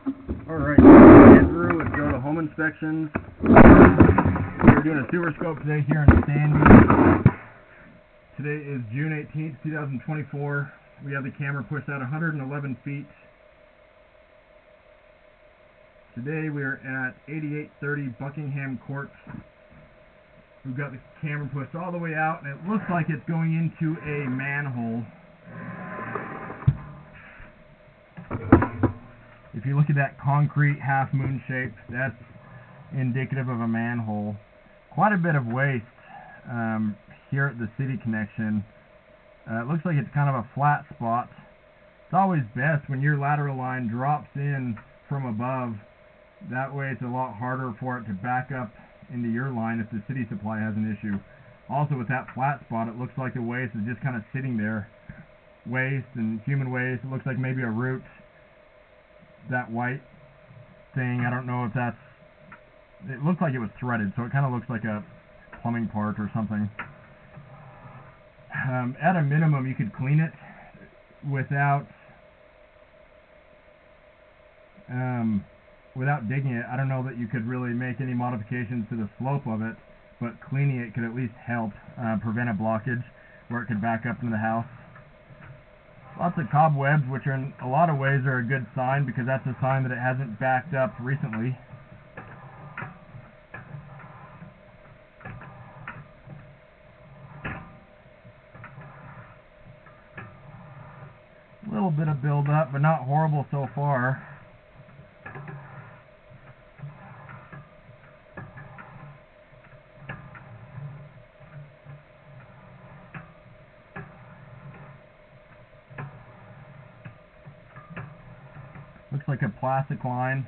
Alright, Andrew with Go to Home Inspections. We're doing a sewer scope today here in Sandy. Today is June 18th, 2024. We have the camera pushed out 111 feet. Today we are at 8830 Buckingham Ct. We've got the camera pushed all the way out, and it looks like it's going into a manhole. If you look at that concrete half moon shape, that's indicative of a manhole. Quite a bit of waste here at the city connection. It looks like it's kind of a flat spot. It's always best when your lateral line drops in from above. That way it's a lot harder for it to back up into your line if the city supply has an issue. Also, with that flat spot, it looks like the waste is just kind of sitting there. Waste and human waste. It looks like maybe a root. That white thing, I don't know if that's, it looks like it was threaded, so it kind of looks like a plumbing part or something. At a minimum, you could clean it without digging it. I don't know that you could really make any modifications to the slope of it, but cleaning it could at least help prevent a blockage where it could back up into the house. Lots of cobwebs, which are in a lot of ways are a good sign, because that's a sign that it hasn't backed up recently. A little bit of buildup, but not horrible so far. Looks like a plastic line.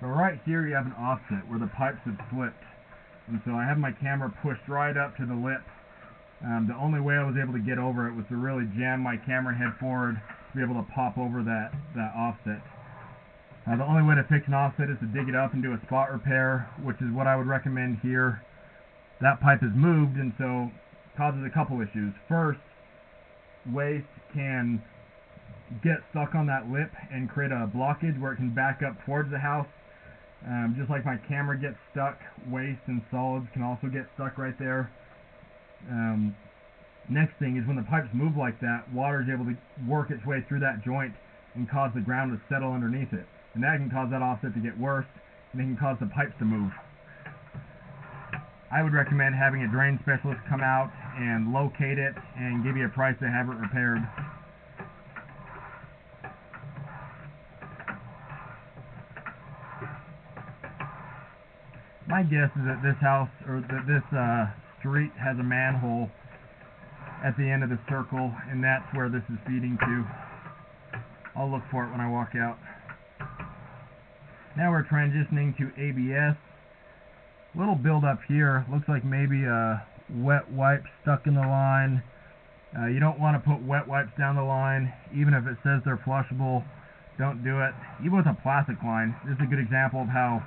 So right here you have an offset where the pipes have slipped. And so I have my camera pushed right up to the lip. The only way I was able to get over it was to really jam my camera head forward to be able to pop over that offset. The only way to fix an offset is to dig it up and do a spot repair, which is what I would recommend here. That pipe is moved, and so causes a couple issues. First, waste can get stuck on that lip and create a blockage where it can back up towards the house. Just like my camera gets stuck, waste and solids can also get stuck right there. Next thing is when the pipes move like that, water is able to work its way through that joint and cause the ground to settle underneath it. And that can cause that offset to get worse, and it can cause the pipes to move. I would recommend having a drain specialist come out and locate it and give you a price to have it repaired. My guess is that this house, or that this street has a manhole at the end of the circle, and that's where this is feeding to. I'll look for it when I walk out. Now we're transitioning to ABS. Little build up here. Looks like maybe a wet wipe stuck in the line. You don't want to put wet wipes down the line, even if it says they're flushable. Don't do it. Even with a plastic line, this is a good example of how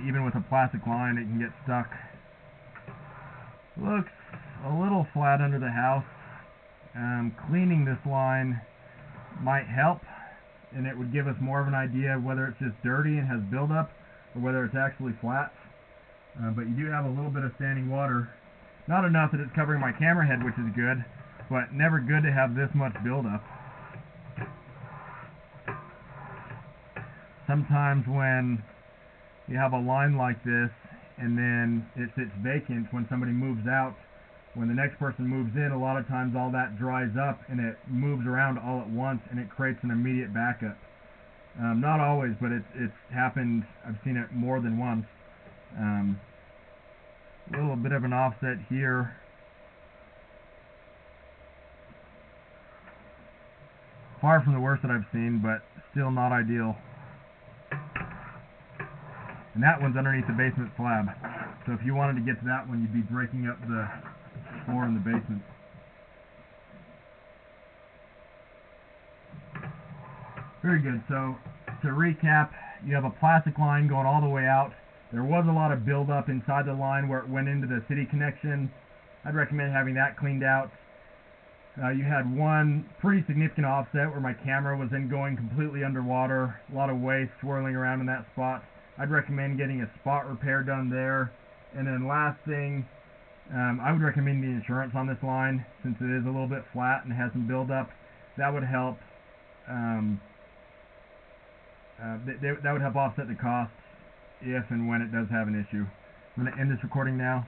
even with a plastic line it can get stuck. Looks a little flat under the house. Cleaning this line might help, and it would give us more of an idea of whether it's just dirty and has buildup or whether it's actually flat. But you do have a little bit of standing water. Not enough that it's covering my camera head, which is good, but never good to have this much buildup. Sometimes when you have a line like this and then it sits vacant when somebody moves out, when the next person moves in, a lot of times all that dries up and it moves around all at once and it creates an immediate backup. Not always, but it's happened. I've seen it more than once. A little bit of an offset here. Far from the worst that I've seen, but still not ideal. And that one's underneath the basement slab. So if you wanted to get to that one, you'd be breaking up the floor in the basement. Very good. So to recap, you have a plastic line going all the way out. There was a lot of buildup inside the line where it went into the city connection. I'd recommend having that cleaned out. You had one pretty significant offset where my camera was then going completely underwater. A lot of waste swirling around in that spot. I'd recommend getting a spot repair done there. And then last thing, I would recommend the insurance on this line, since it is a little bit flat and has some buildup. That would help. That would help offset the cost if and when it does have an issue. I'm going to end this recording now.